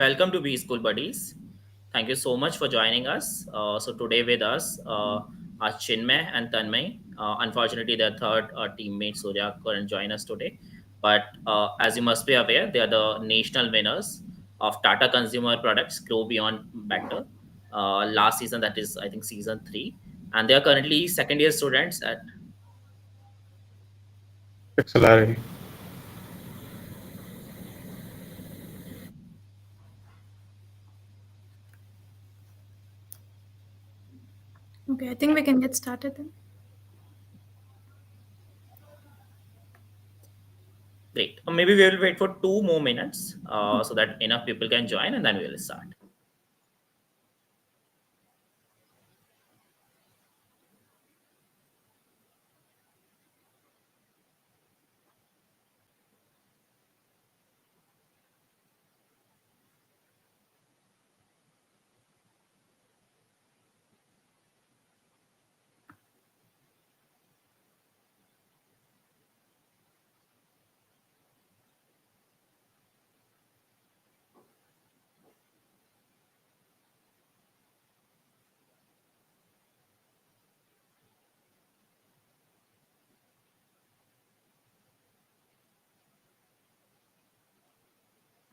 Welcome to Bschool Buddies. Thank you so much for joining us. So today with us are Chinmay and Tanmay. Unfortunately, their third teammate Surya couldn't join us today. But as you must be aware, they are the national winners of Tata Consumer Products Grow Beyond Better last season. That is, I think, season three. And they are currently second year students at. Accelerate. Okay, I think we can get started then. Great. Maybe we will wait for 2 more minutes so that enough people can join and then we will start.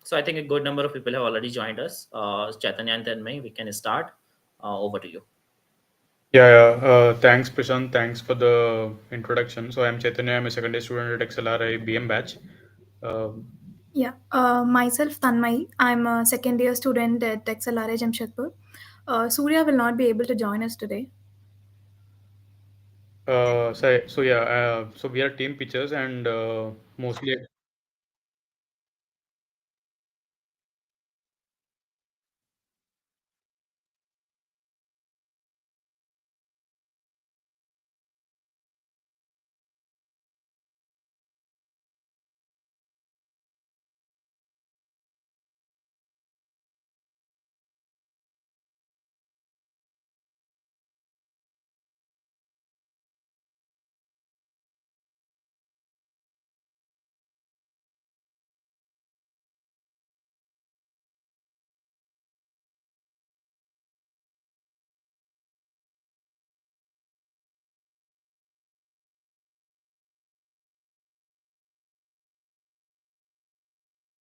So I think a good number of people have already joined us. Chaitanya and Tanmay, we can start. Over to you. Yeah. Thanks, Prashant. Thanks for the introduction. So I'm Chaitanya. I'm a second year student at XLRI BM batch. Um Yeah, myself Tanmay. I'm a second year student at XLRA Jamshedpur. Surya will not be able to join us today. so we are team pitchers and mostly.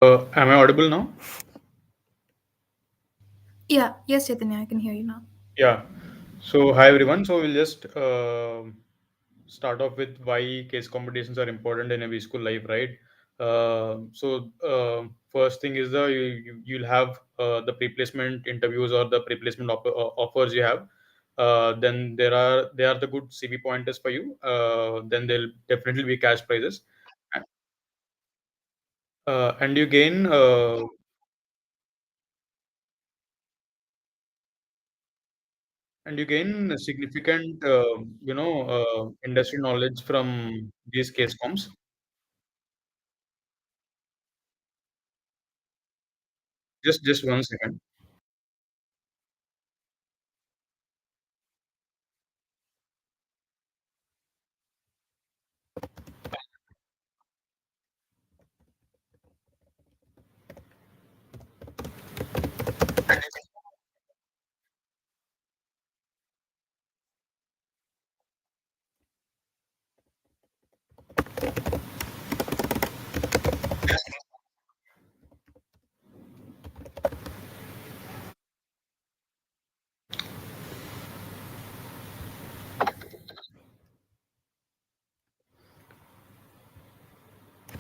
Am I audible now? Yeah, yes, Chaitanya, I can hear you now. Yeah. So hi everyone. So we'll just start off with why case competitions are important in a school life, right? First thing is you'll have the pre-placement interviews or the pre-placement offers you have. Then they are the good CV pointers for you. Then there'll definitely be cash prizes, and you gain a significant industry knowledge from these case comps. Just 1 second.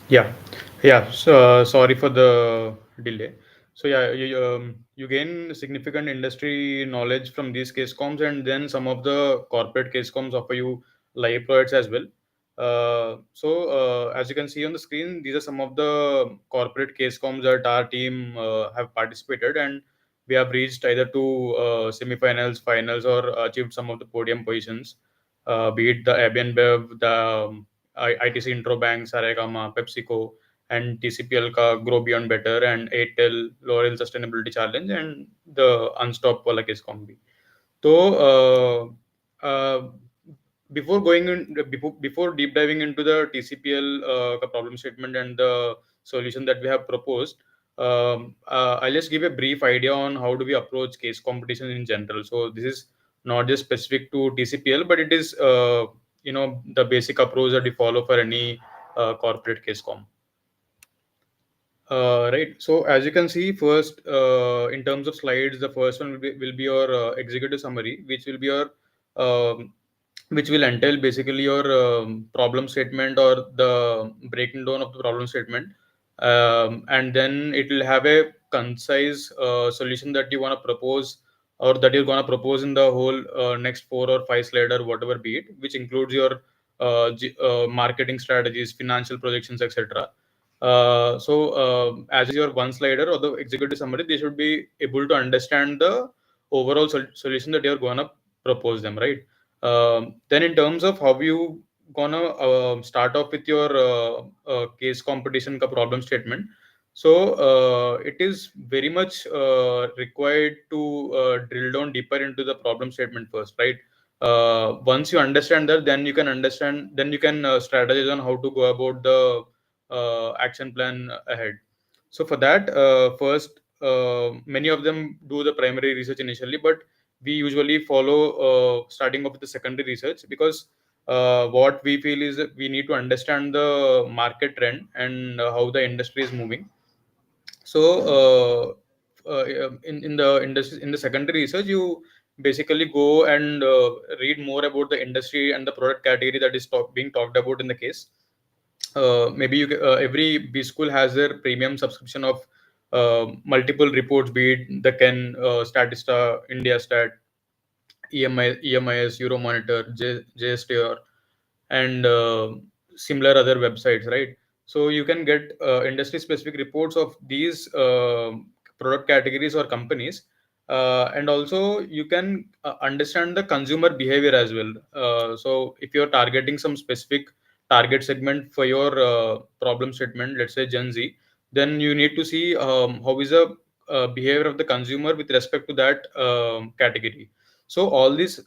Yeah, yeah. So sorry for the delay. So yeah, you gain significant industry knowledge from these case comms, and then some of the corporate case comms offer you live projects as well. As you can see on the screen, these are some of the corporate case comms that our team have participated, and we have reached either to semifinals, finals, or achieved some of the podium positions. Be it the Airbnb, the ITC Intro Bank, Saregama, PepsiCo, and TCPL का Grow Beyond Better, and Airtel L'Oreal Sustainability Challenge, and the Unstop वाला case combi. So before deep diving into the TCPL का problem statement and the solution that we have proposed, I'll just give a brief idea on how do we approach case competition in general. So this is not just specific to TCPL, but it is the basic approach that we follow for any corporate case com. Right. So as you can see, first in terms of slides, the first one will be your executive summary, um, which will entail basically your problem statement or the breaking down of the problem statement, and then it will have a concise solution that you want to propose or that you're going to propose in the whole next 4 or 5 slide or whatever be it, which includes your marketing strategies, financial projections, etc. As your one slider or the executive summary, they should be able to understand the overall solution that you're gonna propose them, right? Then, in terms of how you gonna start off with your case competition ka problem statement, so it is very much required to drill down deeper into the problem statement first, right? Once you understand that, then you can strategize on how to go about the action plan ahead. So for that, first, many of them do the primary research initially, but we usually follow starting off with the secondary research, because what we feel is that we need to understand the market trend and how the industry is moving. So in the secondary research, you basically go and read more about the industry and the product category that is being talked about in the case. Maybe every Bschool has their premium subscription of multiple reports, be it the Ken, Statista, India Stat, EMIS, Euromonitor, JSTR, and similar other websites, right? So you can get industry specific reports of these product categories or companies, and also you can understand the consumer behavior as well. So if you're targeting some specific target segment for your problem statement, let's say Gen Z, then you need to see how is the behavior of the consumer with respect to that category. So all these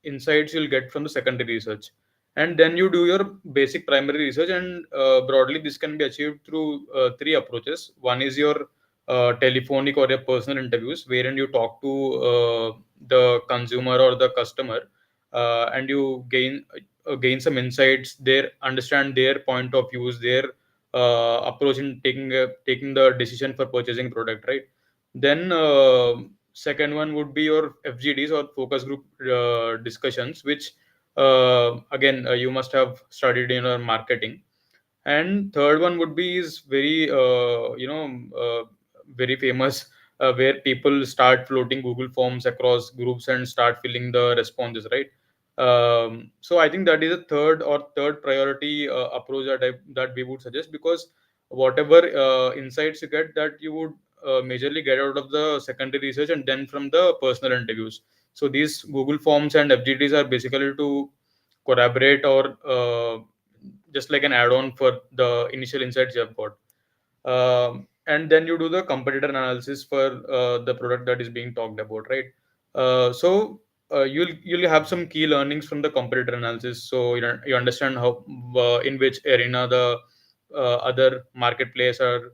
insights you'll get from the secondary research, and then you do your basic primary research. And broadly, this can be achieved through three approaches. One is your telephonic or your personal interviews, wherein you talk to the consumer or the customer, and you gain some insights there, understand their point of views, their approach in taking the decision for purchasing product, right? Then second one would be your FGDs or focus group discussions, which again you must have studied in your marketing. And third one would be is very very famous, where people start floating Google Forms across groups and start filling the responses, right? So I think that is a third priority approach that we would suggest, because whatever insights you get, that you would majorly get out of the secondary research and then from the personal interviews. So these Google Forms and FGTs are basically to collaborate or just like an add-on for the initial insights you have got. And then you do the competitor analysis for the product that is being talked about, right? You'll have some key learnings from the competitor analysis. So you understand how in which arena the other marketplace are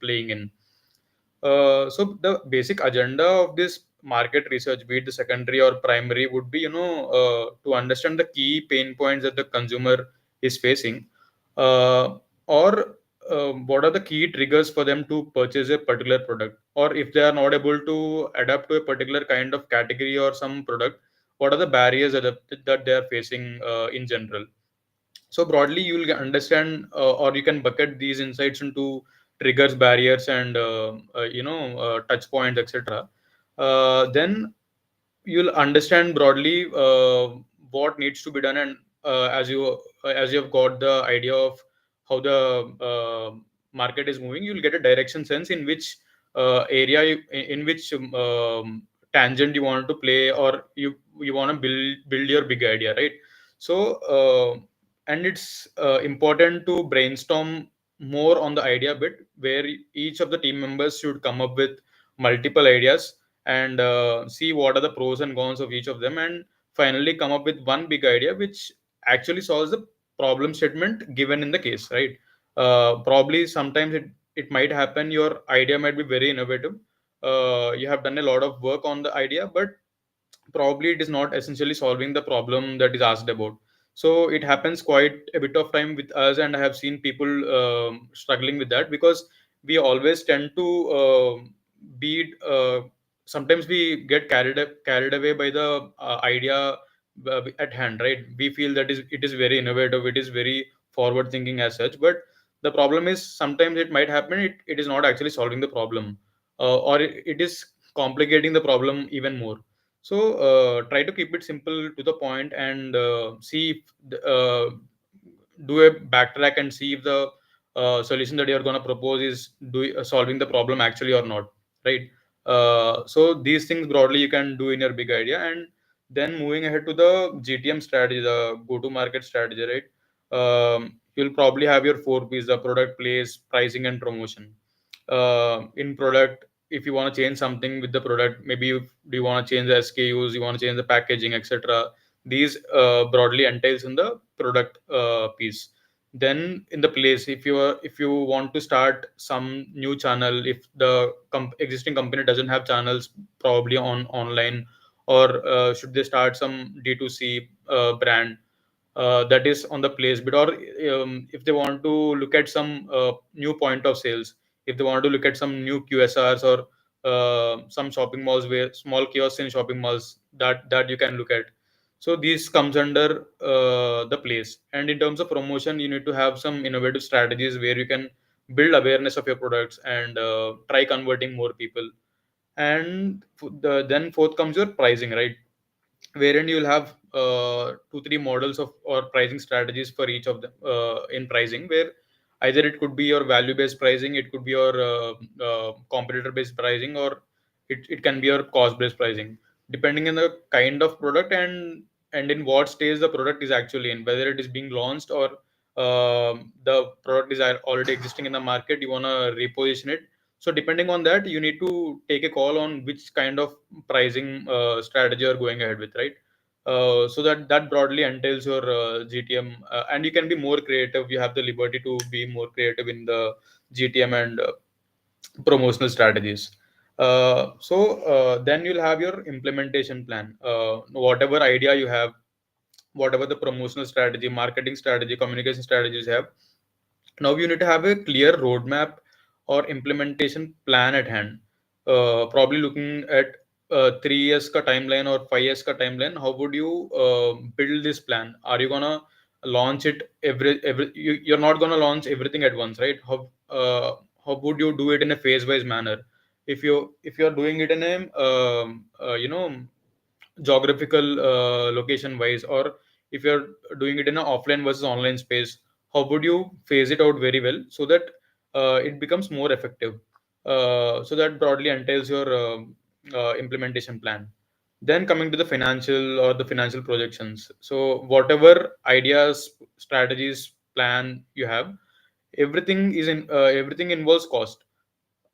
playing in. So the basic agenda of this market research, be it the secondary or primary, would be to understand the key pain points that the consumer is facing, or what are the key triggers for them to purchase a particular product, or if they are not able to adapt to a particular kind of category or some product, what are the barriers that they are facing in general. So broadly, you will understand, or you can bucket these insights into triggers, barriers, and touch points, etc. Then you'll understand broadly what needs to be done, and as you have got the idea of how the market is moving, you'll get a direction sense in which area in which tangent you want to play, or you want to build your big idea, right? So and it's important to brainstorm more on the idea bit, where each of the team members should come up with multiple ideas and see what are the pros and cons of each of them, and finally come up with one big idea which actually solves the problem statement given in the case, right? Probably sometimes it might happen your idea might be very innovative. You have done a lot of work on the idea, but probably it is not essentially solving the problem that is asked about. So it happens quite a bit of time with us, and I have seen people struggling with that, because we always tend to be sometimes we get carried away by the idea at hand, right? We feel that is it is very innovative, it is very forward thinking as such, but the problem is sometimes it might happen it is not actually solving the problem, or it is complicating the problem even more. So try to keep it simple to the point, and see if do a backtrack and see if the solution that you're going to propose is solving the problem actually or not, right? So these things broadly you can do in your big idea, and then moving ahead to the GTM strategy, the go to market strategy, right? You'll probably have your four P's: the product, place, pricing, and promotion. In product, if you want to change something with the product, maybe do you want to change the SKUs, you want to change the packaging, etc. These broadly entails in the product piece. Then in the place, if you want to start some new channel, if the existing company doesn't have channels probably on online, or should they start some D2C brand, that is on the place bit, or if they want to look at some new point of sales, if they want to look at some new QSRs, or some shopping malls, where small kiosks in shopping malls that you can look at. So these comes under the place. And in terms of promotion, you need to have some innovative strategies where you can build awareness of your products and try converting more people. And then fourth comes your pricing, right? Wherein you'll have two three models of or pricing strategies for each of them in pricing, where either it could be your value based pricing, it could be your competitor based pricing, or it can be your cost based pricing, depending on the kind of product and in what stage the product is actually in, whether it is being launched, or the product is already existing in the market, you want to reposition it. So depending on that, you need to take a call on which kind of pricing strategy you're going ahead with, right? So that broadly entails your GTM, and you can be more creative. You have the liberty to be more creative in the GTM and promotional strategies. Then you'll have your implementation plan. Whatever idea you have, whatever the promotional strategy, marketing strategy, communication strategies you have, now you need to have a clear roadmap or implementation plan at hand. Probably looking at 3 years ka timeline or 5 years ka timeline. How would you build this plan? Are you gonna launch it you're not gonna launch everything at once, right? How would you do it in a phase wise manner? If you're doing it in a geographical location wise, or if you're doing it in an offline versus online space, how would you phase it out very well so that it becomes more effective? So that broadly entails your implementation plan. Then coming to the financial or the financial projections. So whatever ideas, strategies, plan you have, everything involves cost.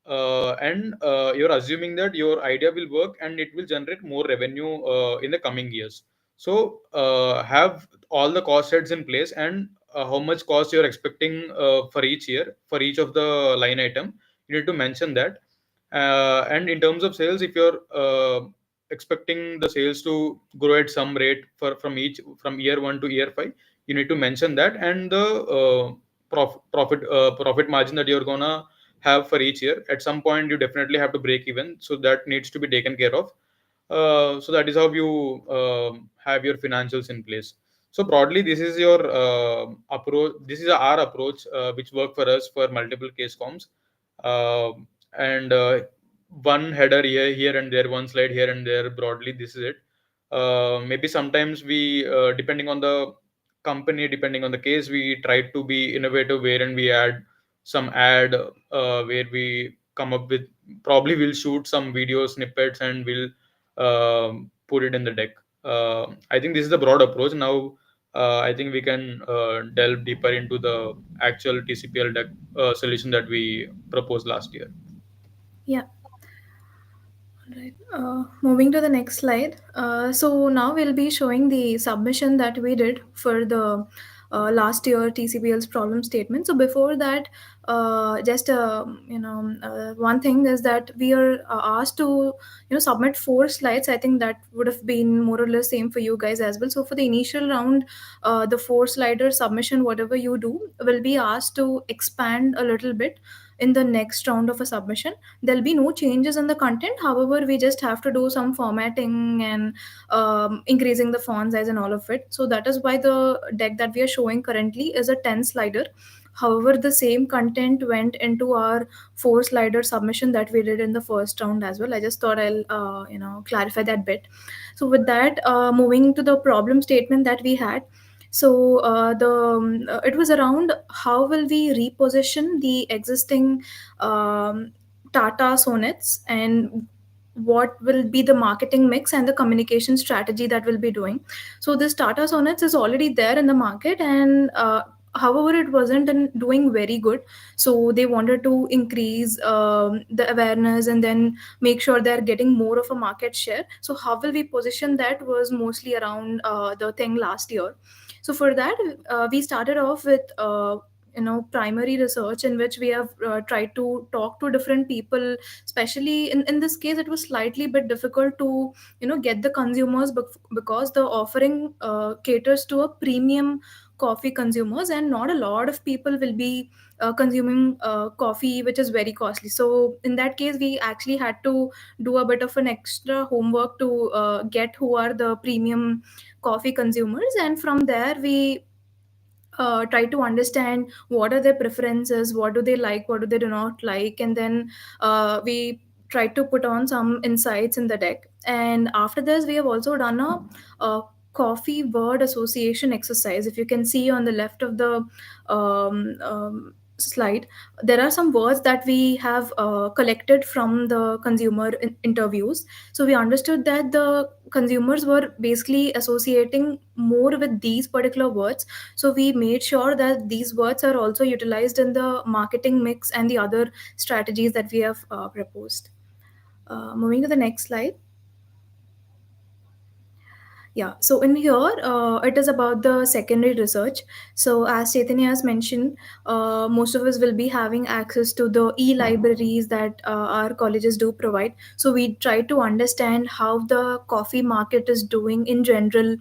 And you're assuming that your idea will work and it will generate more revenue in the coming years. So have all the cost heads in place, and how much cost you're expecting for each year for each of the line item, you need to mention that. And in terms of sales, if you're expecting the sales to grow at some rate from year 1 to year 5, you need to mention that. And the profit margin that you're gonna have for each year, at some point you definitely have to break even, so that needs to be taken care of. So that is how you have your financials in place. So broadly, this is your approach, this is our approach, which work for us for multiple case comms. And one header here and there, one slide here and there, broadly this is it. Maybe sometimes we depending on the company, depending on the case, we try to be innovative, wherein we add some ad where we come up with, probably we'll shoot some video snippets and we'll put it in the deck. I think this is the broad approach. Now I think we can delve deeper into the actual TCPL deck solution that we proposed last year. Yeah. Right. Moving to the next slide. So now we'll be showing the submission that we did for the last year TCPL's problem statement. So before that, just one thing is that we are asked to submit 4 slides. I think that would have been more or less same for you guys as well. So for the initial round, the 4 slider submission, whatever you do, will be asked to expand a little bit in the next round of a submission. There'll be no changes in the content. However, we just have to do some formatting and increasing the font size and all of it. So that is why the deck that we are showing currently is a 10 slider. However, the same content went into our 4 slider submission that we did in the first round as well. I just thought I'll clarify that bit. So with that, moving to the problem statement that we had. So it was around how will we reposition the existing Tata Sonnets, and what will be the marketing mix and the communication strategy that we'll be doing. So this Tata Sonnets is already there in the market, and however it wasn't doing very good. So they wanted to increase the awareness and then make sure they're getting more of a market share. So how will we position that was mostly around the thing last year. So for that, we started off with primary research, in which we have tried to talk to different people. Especially in this case, it was slightly bit difficult to get the consumers, because the offering caters to a premium coffee consumers, and not a lot of people will be consuming coffee which is very costly. So in that case, we actually had to do a bit of an extra homework to get who are the premium coffee consumers, and from there we try to understand what are their preferences, what do they like, what do they do not like, and then we try to put on some insights in the deck. And after this, we have also done a coffee word association exercise. If you can see on the left of the slide, there are some words that we have collected from the consumer interviews. So we understood that the consumers were basically associating more with these particular words. So we made sure that these words are also utilized in the marketing mix and the other strategies that we have proposed. Moving to the next slide. Yeah, so in here, it is about the secondary research. So, as Chaitanya has mentioned, most of us will be having access to the e libraries that our colleges do provide. So, we try to understand how the coffee market is doing in general,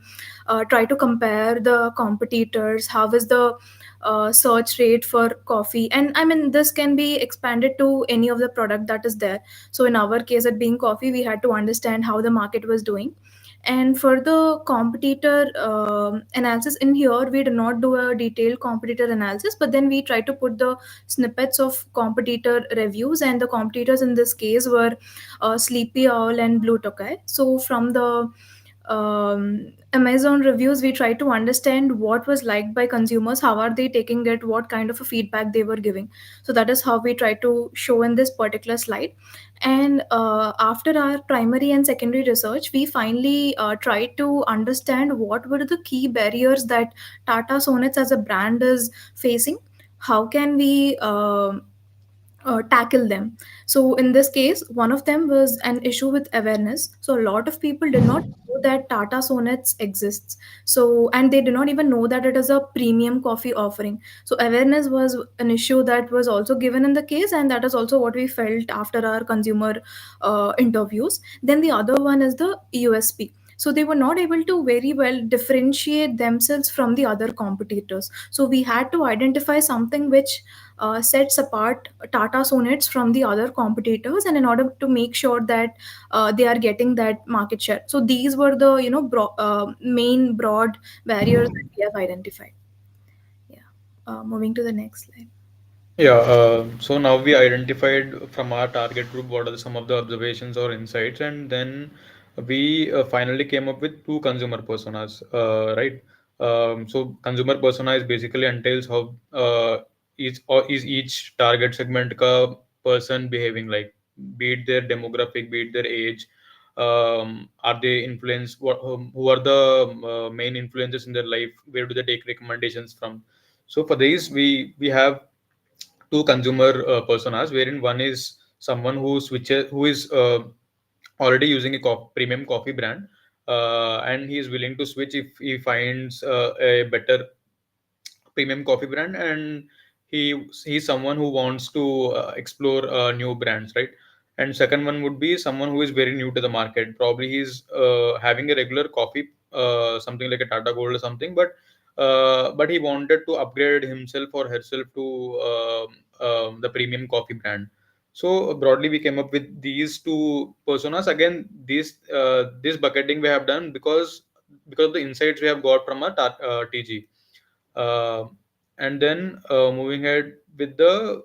try to compare the competitors, how is the search rate for coffee. And I mean, this can be expanded to any of the product that is there. So, in our case, it being coffee, we had to understand how the market was doing. And for the competitor analysis, in here we do not do a detailed competitor analysis, but then we try to put the snippets of competitor reviews, and the competitors in this case were Sleepy Owl and Blue Tokai. So from the Amazon reviews, we try to understand what was liked by consumers, how are they taking it, what kind of a feedback they were giving. So that is how we try to show in this particular slide. And after our primary and secondary research, we finally tried to understand what were the key barriers that Tata Sonnets as a brand is facing. How can we tackle them? So in this case, one of them was an issue with awareness. So a lot of people did not know that Tata Sonnets exists. So, and they did not even know that it is a premium coffee offering. So awareness was an issue that was also given in the case, and that is also what we felt after our consumer interviews. Then the other one is the USP. So they were not able to very well differentiate themselves from the other competitors. So we had to identify something which sets apart Tata Sonnets from the other competitors, and in order to make sure that they are getting that market share. So these were the main broad barriers that we have identified. Yeah. Moving to the next slide. Yeah, so now we identified from our target group what are some of the observations or insights, and then we finally came up with two consumer personas, right? So consumer persona is basically entails how is each target segment ka person behaving like, be it their demographic, be it their age, are they influence what who are the main influences in their life, where do they take recommendations from? So for these we have two consumer personas, wherein one is someone who is already using a premium coffee brand, and he is willing to switch if he finds a better premium coffee brand, and he's someone who wants to explore new brands, right? And second one would be someone who is very new to the market. Probably he's having a regular coffee, something like a Tata Gold or something, but he wanted to upgrade himself or herself to the premium coffee brand. So broadly, we came up with these two personas. Again, this bucketing we have done because of the insights we have got from our TG. Uh, and then moving ahead with the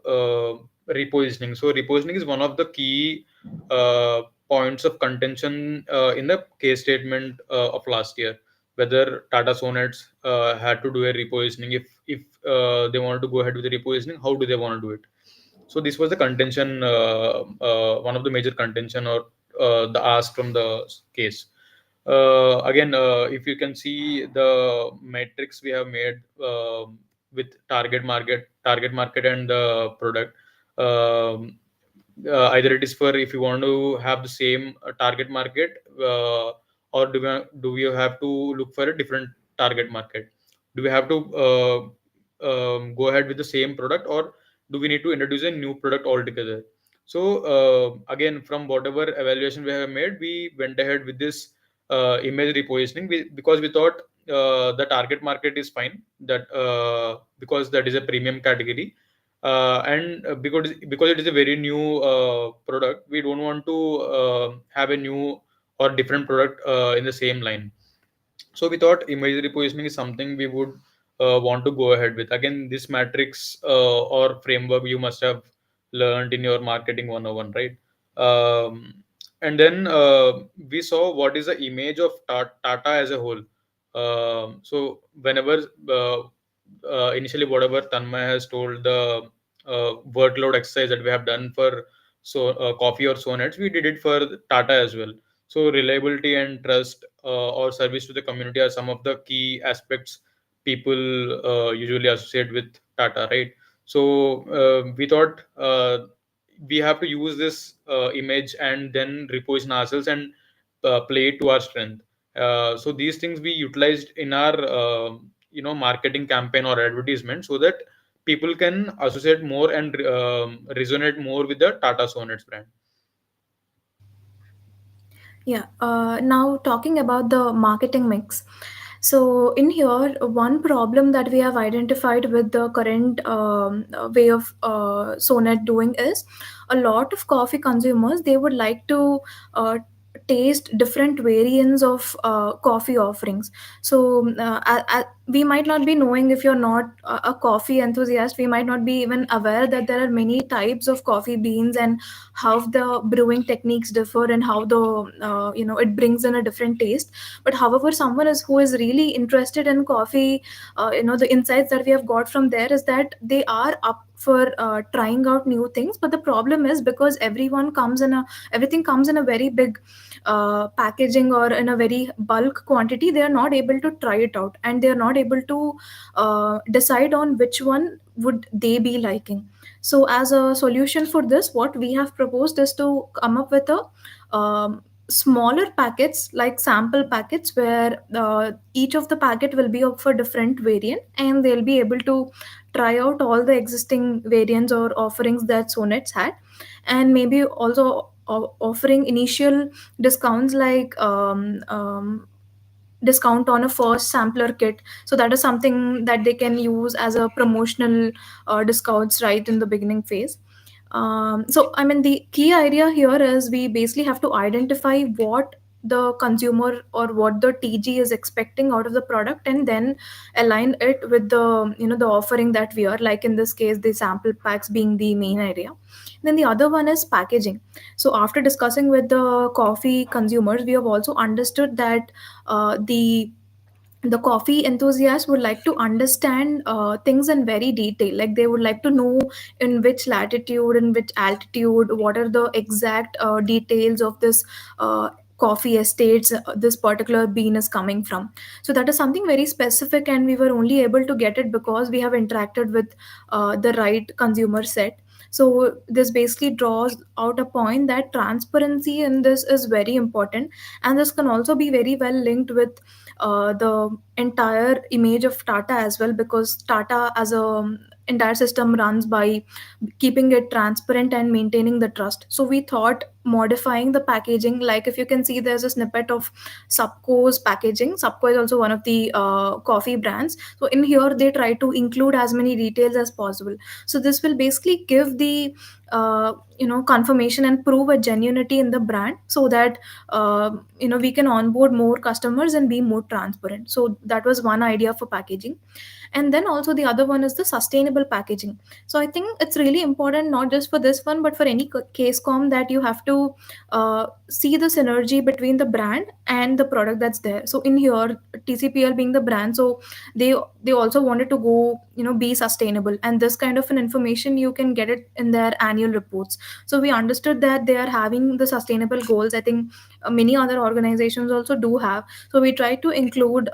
repositioning. So repositioning is one of the key uh, points of contention in the case statement of last year. Whether Tata Sonnets had to do a repositioning, if they wanted to go ahead with the repositioning, how do they want to do it? So this was the contention, one of the major contention or the ask from the case. Again, if you can see the matrix we have made with target market and the product. Um, Either it is for if you want to have the same target market, or do we have to look for a different target market? Do we have to go ahead with the same product, or do we need to introduce a new product altogether? So again, from whatever evaluation we have made, we went ahead with this image repositioning, because we thought the target market is fine, that because that is a premium category, and because it is a very new product, we don't want to have a new or different product in the same line. So we thought image repositioning is something we would want to go ahead with. Again, this matrix or framework you must have learned in your marketing 101, right? And then we saw what is the image of Tata as a whole. So whenever initially whatever Tanmay has told, the workload exercise that we have done for coffee or sonnets, we did it for Tata as well. So reliability and trust or service to the community are some of the key aspects people usually associate with Tata, right? So we thought we have to use this image and then reposition ourselves and play it to our strength. So these things we utilized in our marketing campaign or advertisement, so that people can associate more and resonate more with the Tata Sonnets brand. Yeah. Now talking about the marketing mix. So in here, one problem that we have identified with the current way of Sonet doing is a lot of coffee consumers, they would like to taste different variants of coffee offerings. So we might not be knowing, if you're not a coffee enthusiast, we might not be even aware that there are many types of coffee beans and how the brewing techniques differ and how the it brings in a different taste. But however, someone is who is really interested in coffee, the insights that we have got from there is that they are up for trying out new things. But the problem is, because everything comes in a very big packaging or in a very bulk quantity, they are not able to try it out, and they are not able to decide on which one would they be liking. So as a solution for this, what we have proposed is to come up with a smaller packets, like sample packets, where each of the packet will be of a different variant, and they'll be able to try out all the existing variants or offerings that Sonets had, and maybe also offering initial discounts, like discount on a first sampler kit. So that is something that they can use as a promotional discounts right in the beginning phase. So I mean, the key idea here is we basically have to identify what the consumer or what the TG is expecting out of the product, and then align it with the the offering that we are, like in this case the sample packs being the main area. Then the other one is packaging. So after discussing with the coffee consumers, we have also understood that the coffee enthusiasts would like to understand things in very detail, like they would like to know in which latitude, in which altitude, what are the exact details of this coffee estates this particular bean is coming from. So that is something very specific, and we were only able to get it because we have interacted with the right consumer set. So this basically draws out a point that transparency in this is very important, and this can also be very well linked with the entire image of Tata as well, because Tata as a entire system runs by keeping it transparent and maintaining the trust. So we thought modifying the packaging, like if you can see there's a snippet of Subco's packaging. Subco is also one of the coffee brands. So in here they try to include as many details as possible. So this will basically give the confirmation and prove a genuinity in the brand, so that we can onboard more customers and be more transparent. So that was one idea for packaging. And then also the other one is the sustainable packaging. So I think it's really important, not just for this one but for any case com, that you have to see the synergy between the brand and the product that's there. So in here, TCPL being the brand, so they they also wanted to go, be sustainable, and this kind of an information you can get it in their annual reports. So we understood that they are having the sustainable goals. I think many other organizations also do have. So we try to include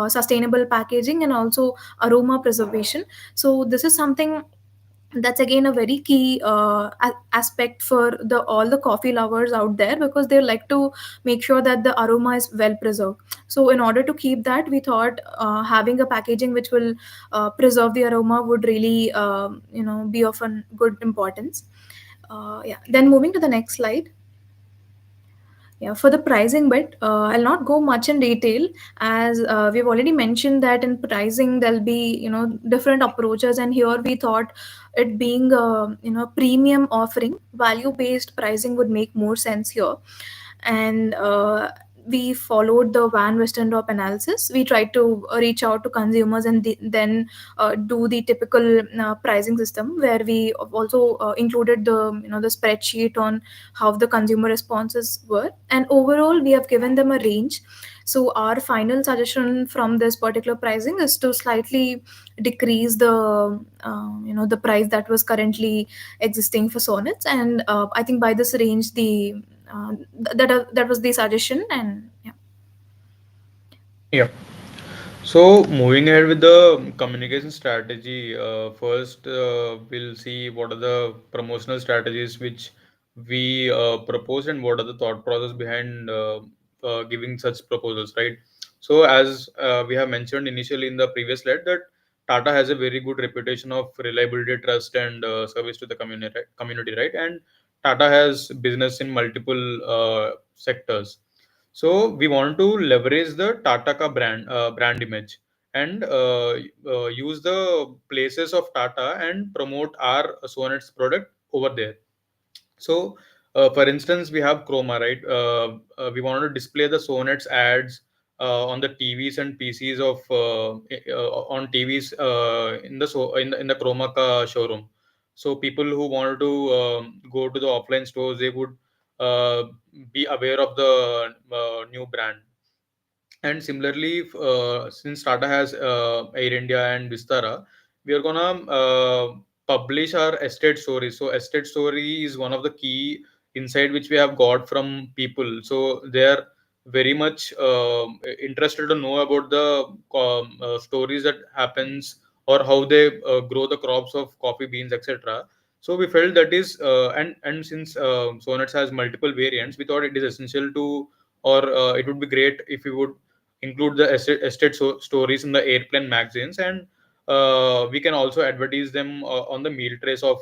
sustainable packaging and also aroma preservation. So this is something that's again a very key aspect for the all the coffee lovers out there, because they like to make sure that the aroma is well preserved. So in order to keep that, we thought having a packaging which will preserve the aroma would really be of a good importance. Yeah, then moving to the next slide. Yeah, for the pricing bit, I'll not go much in detail, as we've already mentioned that in pricing there'll be different approaches, and here we thought it being a premium offering, value based pricing would make more sense here. And we followed the Van Westendorp analysis. We tried to reach out to consumers and then do the typical pricing system, where we also included the spreadsheet on how the consumer responses were, and overall we have given them a range. So our final suggestion from this particular pricing is to slightly decrease the price that was currently existing for sonnets, and I think by this range the that was the suggestion. And yeah. Yeah. So moving ahead with the communication strategy, first we'll see what are the promotional strategies which we propose and what are the thought process behind giving such proposals, right? So as we have mentioned initially in the previous slide, that Tata has a very good reputation of reliability, trust, and service to the community, right? And Tata has business in multiple sectors. So we want to leverage the Tata ka brand image and use the places of Tata and promote our Sonet's product over there. So, for instance, we have Chroma, right? We want to display the Sonet's ads on the TVs and PCs of on TVs in the Chroma ka showroom. So people who wanted to go to the offline stores, they would uh, be aware of the new brand. And similarly, since Tata has Air India and Vistara, we are gonna publish our estate stories. So estate story is one of the key insight which we have got from people. So they are very much interested to know about the stories that happens, or how they grow the crops of coffee beans, etc. So we felt that is and since Sonnets has multiple variants, we thought it is essential to, or it would be great if we would include the stories in the airplane magazines, and we can also advertise them on the meal trays of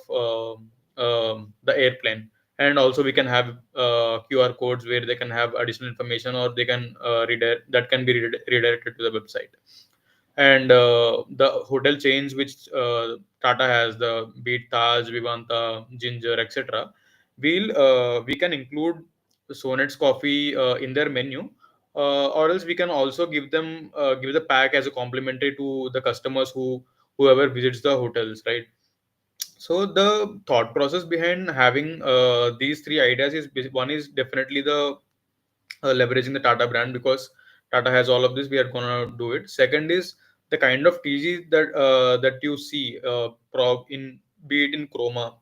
the airplane. And also we can have QR codes where they can have additional information, or they can redirect, that can be redirected to the website. And the hotel chains which Tata has, the Beat, Taj, Vivanta, Ginger, etc. We can include Sonnets coffee in their menu, or else we can also give the pack as a complimentary to the customers whoever visits the hotels, right? So the thought process behind having these three ideas is one is definitely the leveraging the Tata brand, because Tata has all of this. We are gonna do it. Second is the kind of TG that you see in, be it in Chroma,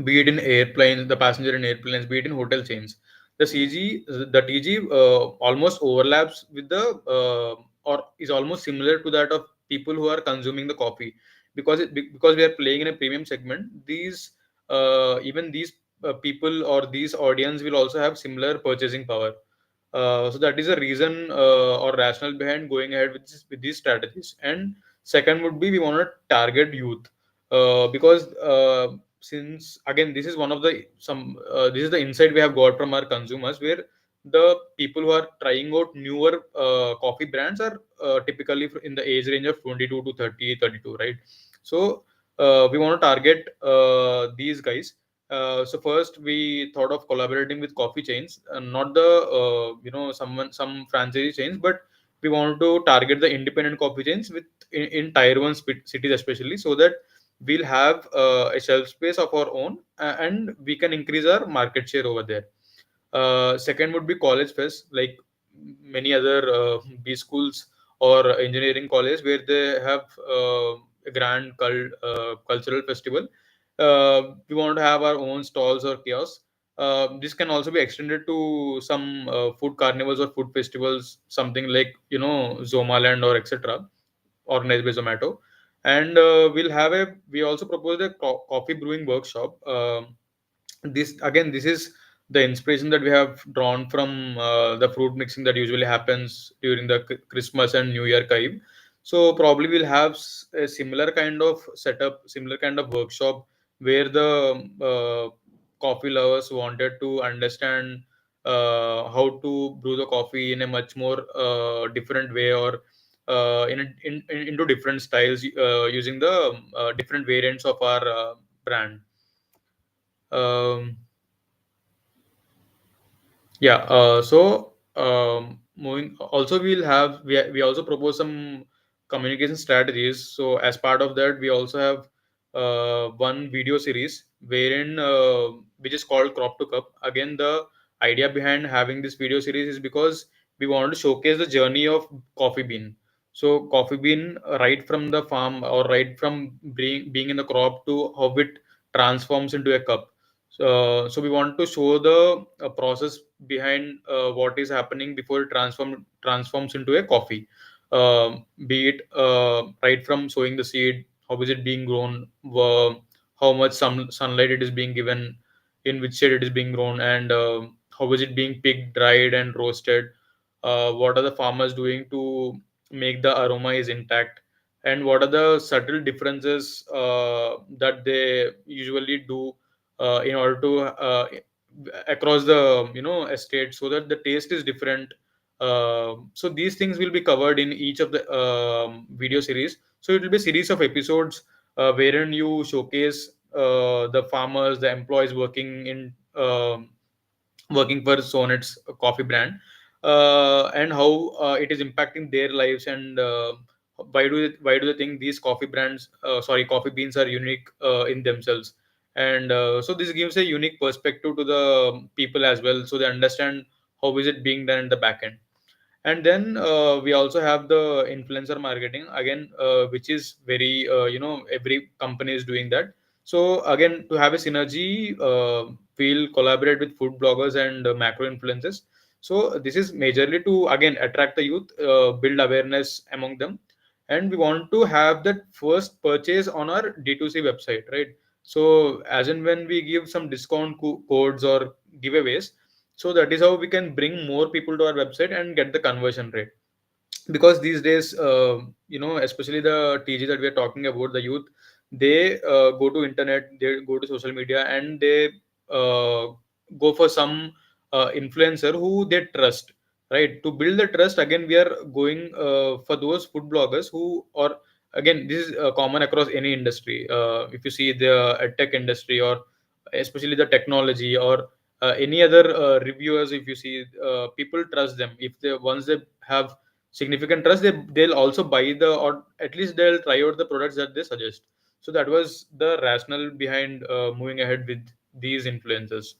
be it in airplanes, the passenger in airplanes, be it in hotel chains. The TG almost overlaps with the or is almost similar to that of people who are consuming the coffee, because we are playing in a premium segment. These even these people or these audience will also have similar purchasing power. So that is a reason or rationale behind going ahead with these strategies. And second would be we want to target youth, because since again this is one of the some this is the insight we have got from our consumers, where the people who are trying out newer coffee brands are typically in the age range of 22 to 30, 32, right? So we want to target these guys. So first we thought of collaborating with coffee chains, not the some franchise chains, but we want to target the independent coffee chains in tier one cities especially, so that we'll have a shelf space of our own, and we can increase our market share over there. Second would be college fest, like many other B schools or engineering college, where they have a grand cultural festival. We want to have our own stalls or kiosks. This can also be extended to some food carnivals or food festivals, something like Zomaland or etc., organized by Zomato. And we also propose a coffee brewing workshop. This is the inspiration that we have drawn from the fruit mixing that usually happens during the Christmas and New Year Eve. So probably we'll have a similar kind of setup, similar kind of workshop, where the coffee lovers wanted to understand how to brew the coffee in a much more different way, or into different styles, using the different variants of our brand. Um, Yeah. Moving. Also, we also propose some communication strategies. So as part of that, we also have one video series wherein which is called Crop to Cup. Again, the idea behind having this video series is because we want to showcase the journey of coffee bean. So coffee bean, right from the farm or right from being in the crop to how it transforms into a cup. So we want to show the process behind what is happening before it transforms into a coffee. Be it right from sowing the seed, how is it being grown, how much sunlight it is being given, in which shade it is being grown, and how is it being picked, dried, and roasted. What are the farmers doing to make the aroma is intact, and what are the subtle differences that they usually do in order to across the estate, so that the taste is different. So these things will be covered in each of the video series. So it will be a series of episodes wherein you showcase the farmers, the employees working for Sonet's coffee brand, and how it is impacting their lives, and why do they think these coffee beans are unique in themselves. And so this gives a unique perspective to the people as well, so they understand how is it being done in the back end. And then we also have the influencer marketing again, which is very every company is doing that. So again, to have a synergy, we'll collaborate with food bloggers and macro influencers. So this is majorly to again attract the youth, build awareness among them, and we want to have that first purchase on our D2C website, right? So as and when we give some discount codes or giveaways, so that is how we can bring more people to our website and get the conversion rate. Because these days, especially the TG that we are talking about, the youth, they go to internet, they go to social media, and they uh, go for some influencer who they trust, right? To build the trust, again, we are going for those food bloggers who, or again, this is common across any industry. If you see the tech industry, or especially the technology, or any other reviewers, if you see, people trust them. If they once they have significant trust, they'll also buy or at least they'll try out the products that they suggest. So that was the rationale behind moving ahead with these influencers.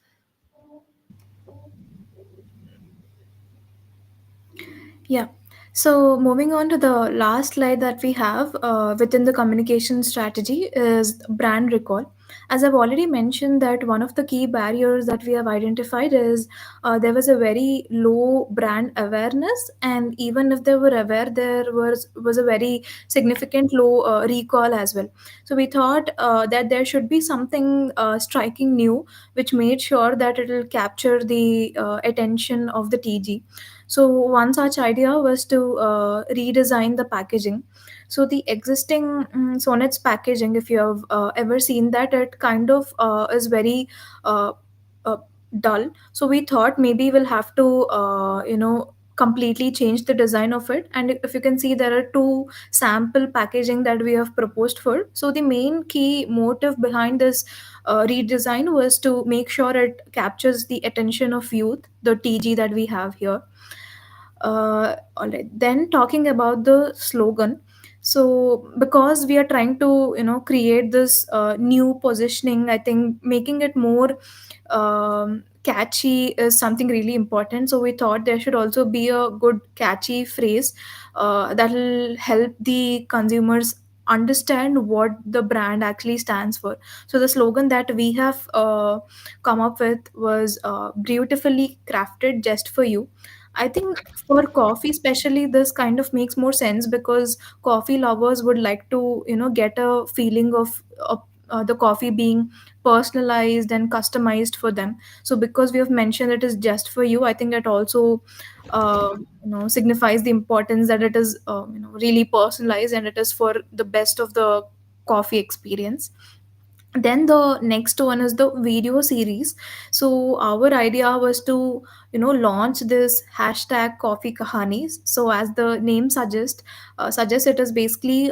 Yeah. So moving on to the last slide that we have within the communication strategy is brand recall. As I've already mentioned, that one of the key barriers that we have identified is there was a very low brand awareness, and even if they were aware, there was a very significant low recall as well. So we thought that there should be something striking new, which made sure that it will capture the attention of the TG. So one such idea was to redesign the packaging. So the existing Sonnet's packaging, if you have ever seen that, it kind of is very uh, uh, dull. So we thought maybe we'll have to completely change the design of it. And if you can see, there are two sample packaging that we have proposed for. So the main key motive behind this redesign was to make sure it captures the attention of youth, the TG that we have here. All right. Then talking about the slogan. So because we are trying to create this new positioning, I think making it more catchy is something really important. So we thought there should also be a good catchy phrase that will help the consumers understand what the brand actually stands for. So the slogan that we have come up with was beautifully crafted just for you. I think for coffee especially, this kind of makes more sense because coffee lovers would like to get a feeling of the coffee being personalized and customized for them. So because we have mentioned it is just for you, I think that also signifies the importance that it is really personalized and it is for the best of the coffee experience. Then the next one is the video series. So our idea was to launch this hashtag coffee kahanis. So as the name suggests, it is basically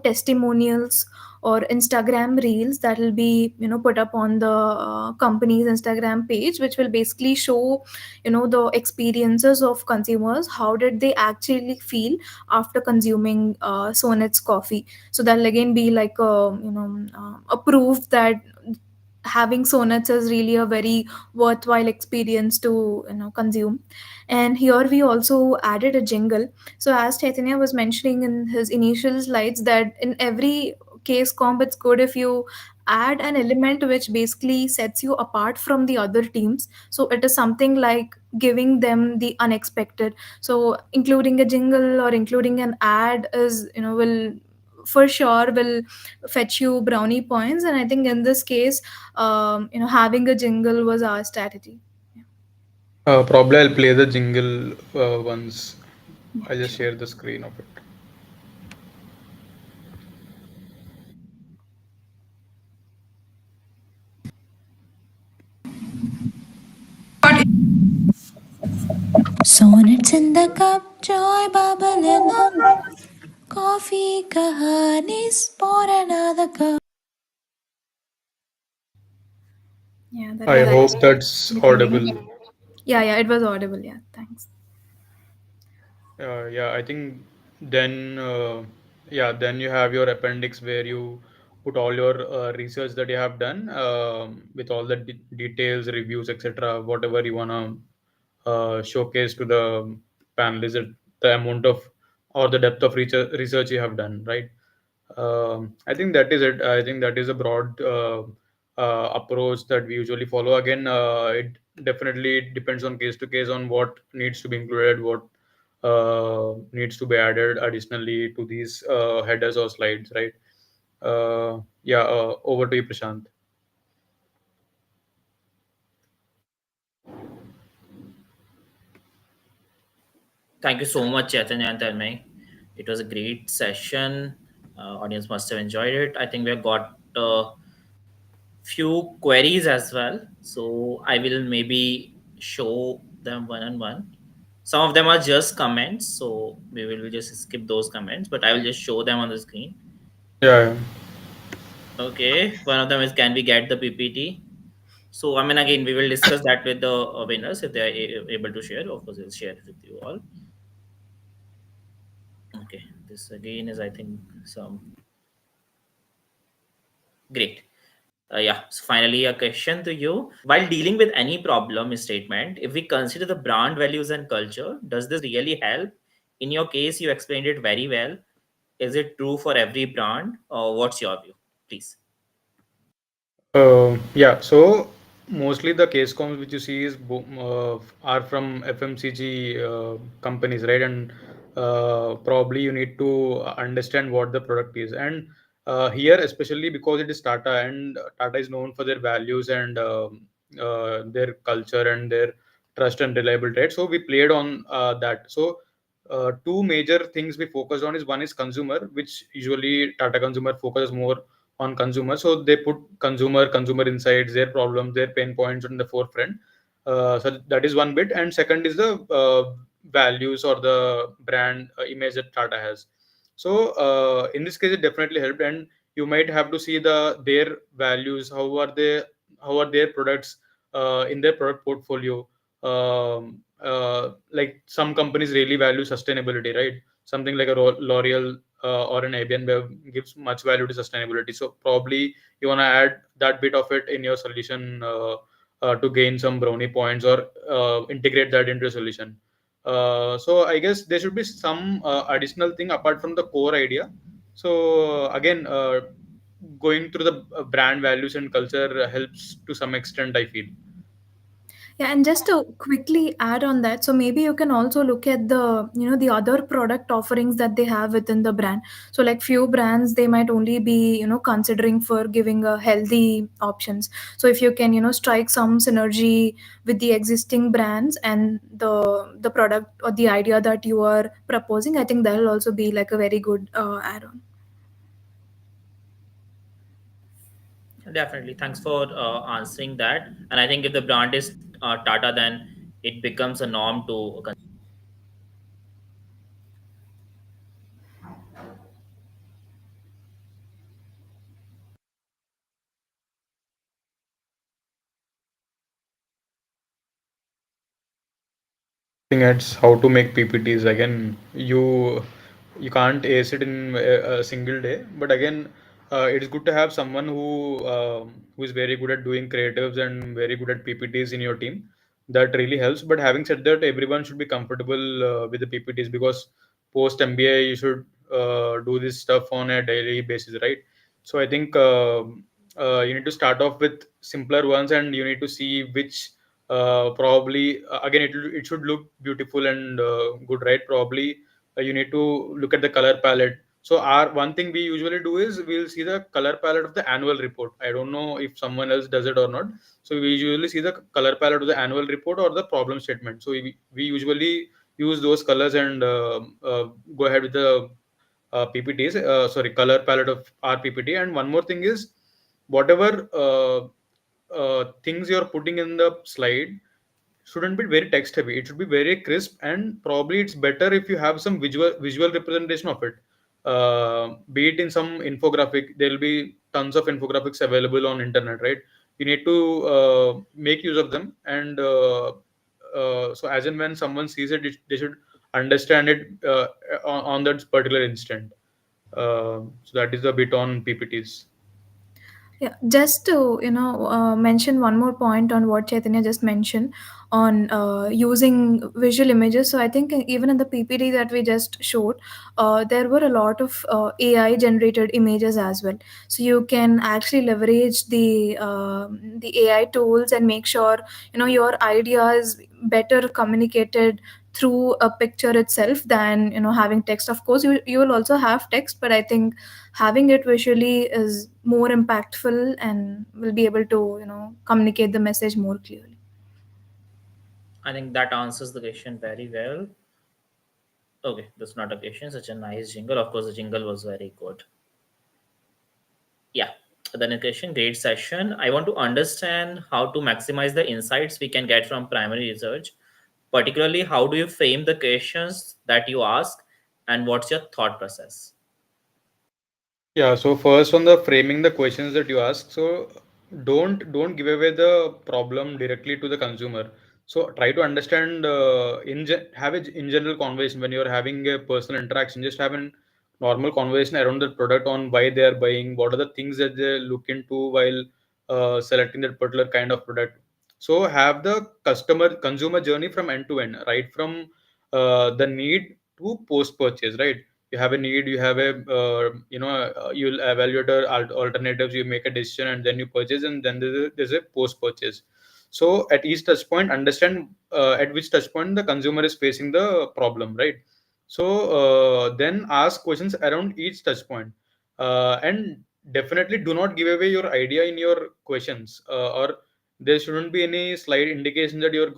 testimonials or Instagram reels that will be put up on the company's Instagram page, which will basically show the experiences of consumers. How did they actually feel after consuming Sonet's coffee? So that'll again be like a proof that having Sonets is really a very worthwhile experience to consume. And here we also added a jingle. So as Chaitanya was mentioning in his initial slides, that in every case comp, it's good if you add an element which basically sets you apart from the other teams. So it is something like giving them the unexpected. So including a jingle or including an ad is will for sure will fetch you brownie points. And I think in this case, having a jingle was our strategy. Probably I'll play the jingle once. Yeah, I just sure. share the screen of it. Sonnets in the cup, joy bubbling up. Coffee kahanis, pour another cup. Yeah, that I was hope actually that's really. audible. Yeah, it was audible. Yeah, thanks. Yeah, I think then, then you have your appendix where you put all your research that you have done with all the details, reviews, etc. Whatever you wanna showcase to the panelists, the amount of or the depth of research you have done, right? I think that is it. I think that is a broad approach that we usually follow. Again, it definitely depends on case to case on what needs to be included, what needs to be added additionally to these headers or slides, right? Over to you, Prashant. Thank you so much, Chaitanya and Tanmay. It was a great session. Audience must have enjoyed it. I think we have got few queries as well. So I will maybe show them one on one. Some of them are just comments, so we will just skip those comments, but I will just show them on the screen. Yeah, Okay, one of them is, can we get the PPT? So I mean, again, we will discuss that with the winners if they are able to share. Of course, we'll share it with you all. Okay, this again is, I think, some great. Yeah, so finally, a question to you. While dealing with any problem statement, if we consider the brand values and culture, does this really help? In your case, you explained it very well. Is it true for every brand, or what's your view? Please. Yeah, so mostly the case comms which you see is are from FMCG companies, right? And probably you need to understand what the product is. And here, especially because it is Tata, and Tata is known for their values and their culture and their trust and reliability, right? So we played on that. So two major things we focus on is one is consumer, which usually Tata Consumer focuses more on consumer. So they put consumer insights, their problems, their pain points in the forefront. So that is one bit, and second is the values or the brand image that Tata has. So in this case, it definitely helped, and you might have to see their values. How are their products in their product portfolio? Like some companies really value sustainability, right? Something like a L'Oreal or an ABN gives much value to sustainability. So probably you want to add that bit of it in your solution to gain some brownie points or integrate that into a solution. So I guess there should be some additional thing apart from the core idea. So again, going through the brand values and culture helps to some extent, I feel. Yeah, and just to quickly add on that, so maybe you can also look at the, the other product offerings that they have within the brand. So like few brands, they might only be, considering for giving a healthy options. So if you can, strike some synergy with the existing brands and the product or the idea that you are proposing, I think that will also be like a very good add-on. Definitely. Thanks for answering that. And I think if the brand is Tata, then it becomes a norm to. Thing at how to make PPTs. Again, you can't ace it in a single day, but again, it is good to have someone who is very good at doing creatives and very good at PPTs in your team. That really helps. But having said that, everyone should be comfortable with the PPTs, because post MBA you should do this stuff on a daily basis, right? So I think you need to start off with simpler ones, and you need to see which probably again it should look beautiful and good, right? Probably you need to look at the color palette. So our one thing we usually do is we'll see the color palette of the annual report. I don't know if someone else does it or not. So we usually see the color palette of the annual report or the problem statement. So we usually use those colors and go ahead with the PPTs, sorry, color palette of our PPT. And one more thing is, whatever things you're putting in the slide shouldn't be very text heavy. It should be very crisp, and probably it's better if you have some visual representation of it. Be it in some infographic, there'll be tons of infographics available on internet, right? You need to make use of them, and so as and when someone sees it, they should understand it on that particular instant. So that is a bit on PPTs. Yeah, just to mention one more point on what Chaitanya just mentioned on using visual images. So I think even in the PPT that we just showed, there were a lot of AI generated images as well. So you can actually leverage the AI tools and make sure your idea is better communicated through a picture itself than having text. Of course, you will also have text, but I think having it visually is more impactful and will be able to communicate the message more clearly. I think that answers the question very well. Okay, that's not a question. Such a nice jingle. Of course, the jingle was very good. Yeah. Then a question, great session. I want to understand how to maximize the insights we can get from primary research. Particularly, how do you frame the questions that you ask, and what's your thought process? Yeah, so first on the framing the questions that you ask, so don't give away the problem directly to the consumer. So try to understand have a in general conversation when you're having a personal interaction. Just have a normal conversation around the product on why they are buying, what are the things that they look into while selecting that particular kind of product. So have the consumer journey from end to end, right from the need to post purchase, right? you have a need, you have a you'll evaluate alternatives, you make a decision, and then you purchase, and then there's a post purchase. So at each touch point, understand at which touch point the consumer is facing the problem, right? So then ask questions around each touch point, and definitely do not give away your idea in your questions, or there shouldn't be any slight indication that you're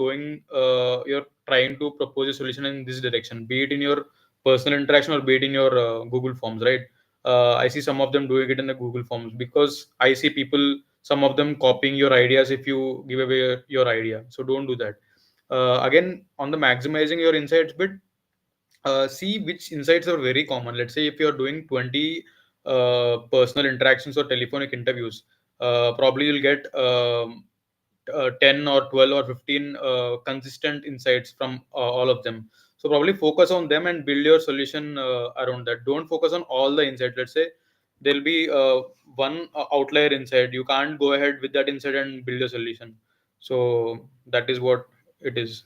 trying to propose a solution in this direction, be it in your personal interaction or be it in your Google Forms, right? I see some of them doing it in the Google Forms, because I see people, some of them copying your ideas if you give away your idea. So don't do that. Again, on the maximizing your insights bit, see which insights are very common. Let's say if you're doing 20 personal interactions or telephonic interviews, probably you'll get 10 or 12 or 15 consistent insights from all of them. So probably focus on them and build your solution around that. Don't focus on all the insights. Let's say there'll be one outlier insight. You can't go ahead with that insight and build a solution. So that is what it is.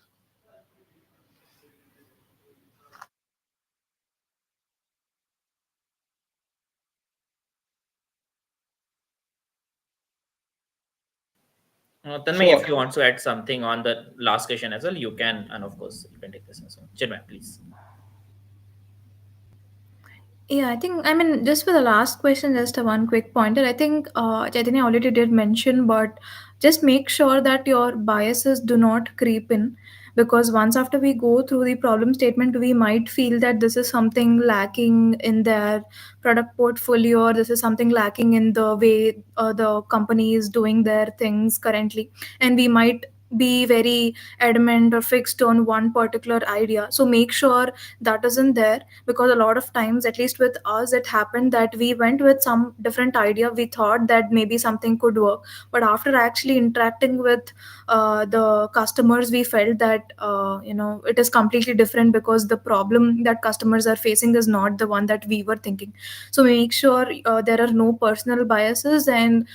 Tanmay, So if you want to add something on the last question as well, you can, and of course, you can take this as well. Chinmay, please. Yeah, I think, I mean, just for the last question, just a one quick pointer. I think Chaitanya already did mention, but just make sure that your biases do not creep in, because once after we go through the problem statement, we might feel that this is something lacking in their product portfolio, or this is something lacking in the way the company is doing their things currently. And we might be very adamant or fixed on one particular idea. So make sure that isn't there, because a lot of times, at least with us, it happened that we went with some different idea. We thought that maybe something could work, but after actually interacting with the customers, we felt that it is completely different, because the problem that customers are facing is not the one that we were thinking. So make sure there are no personal biases, and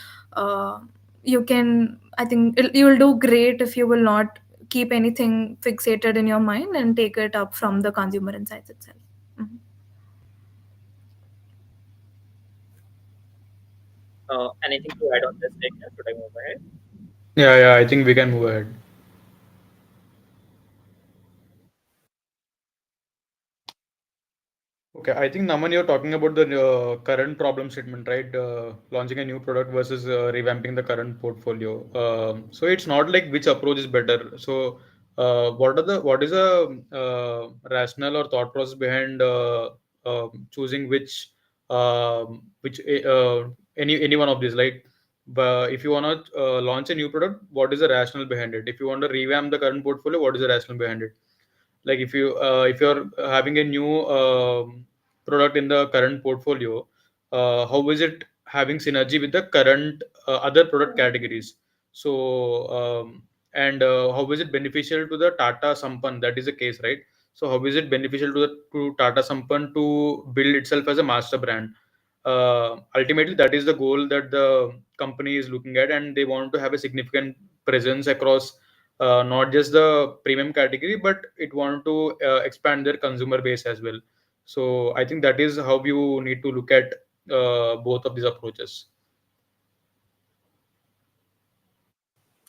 you can, I think you will do great if you will not keep anything fixated in your mind and take it up from the consumer insights itself. Mhm. Anything to add on this section? Should I move ahead? yeah, I think we can move ahead. Okay, I think Naman, you're talking about the current problem statement, right? Launching a new product versus revamping the current portfolio. So it's not like which approach is better. So what is the rationale or thought process behind choosing which any one of these? Like, if you want to launch a new product, what is the rationale behind it? If you want to revamp the current portfolio, what is the rationale behind it? Like if you're having a new product in the current portfolio, how is it having synergy with the current other product categories? So and how is it beneficial to the Tata Sampan? That is the case, right? So how is it beneficial to Tata Sampan to build itself as a master brand? Ultimately that is the goal that the company is looking at, and they want to have a significant presence across not just the premium category, but it want to expand their consumer base as well. So I think that is how you need to look at both of these approaches.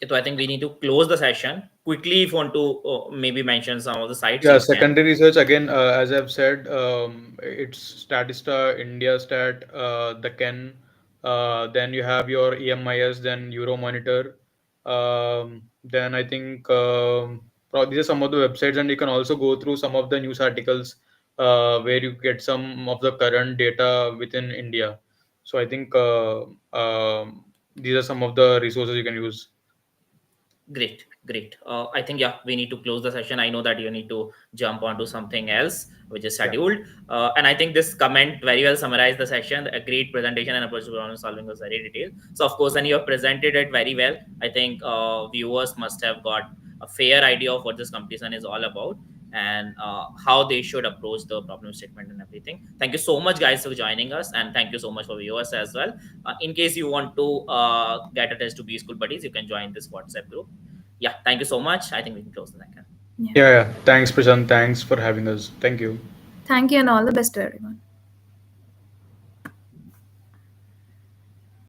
So I think we need to close the session quickly. If you want to maybe mention some of the sites, Yeah, you can. secondary research again, as I've said, it's Statista, India Stat, the Ken, then you have your EMIS, then Euromonitor, then I think these are some of the websites, and you can also go through some of the news articles where you get some of the current data within India. So I think these are some of the resources you can use. Great, great. I think, yeah, we need to close the session. I know that you need to jump onto something else which is Yeah. scheduled. And I think this comment very well summarized the session. A great presentation and approach to problem solving was very detailed. So of course, and you have presented it very well. I think viewers must have got a fair idea of what this competition is all about, and how they should approach the problem statement and everything. Thank you so much, guys, for joining us, and thank you so much for viewers as well. In case you want to get attached to Bschool buddies, you can join this WhatsApp group. Yeah, thank you so much. I think we can close the second. Yeah. Yeah, yeah. Thanks, Prashant. Thanks for having us. Thank you. Thank you and all the best to everyone.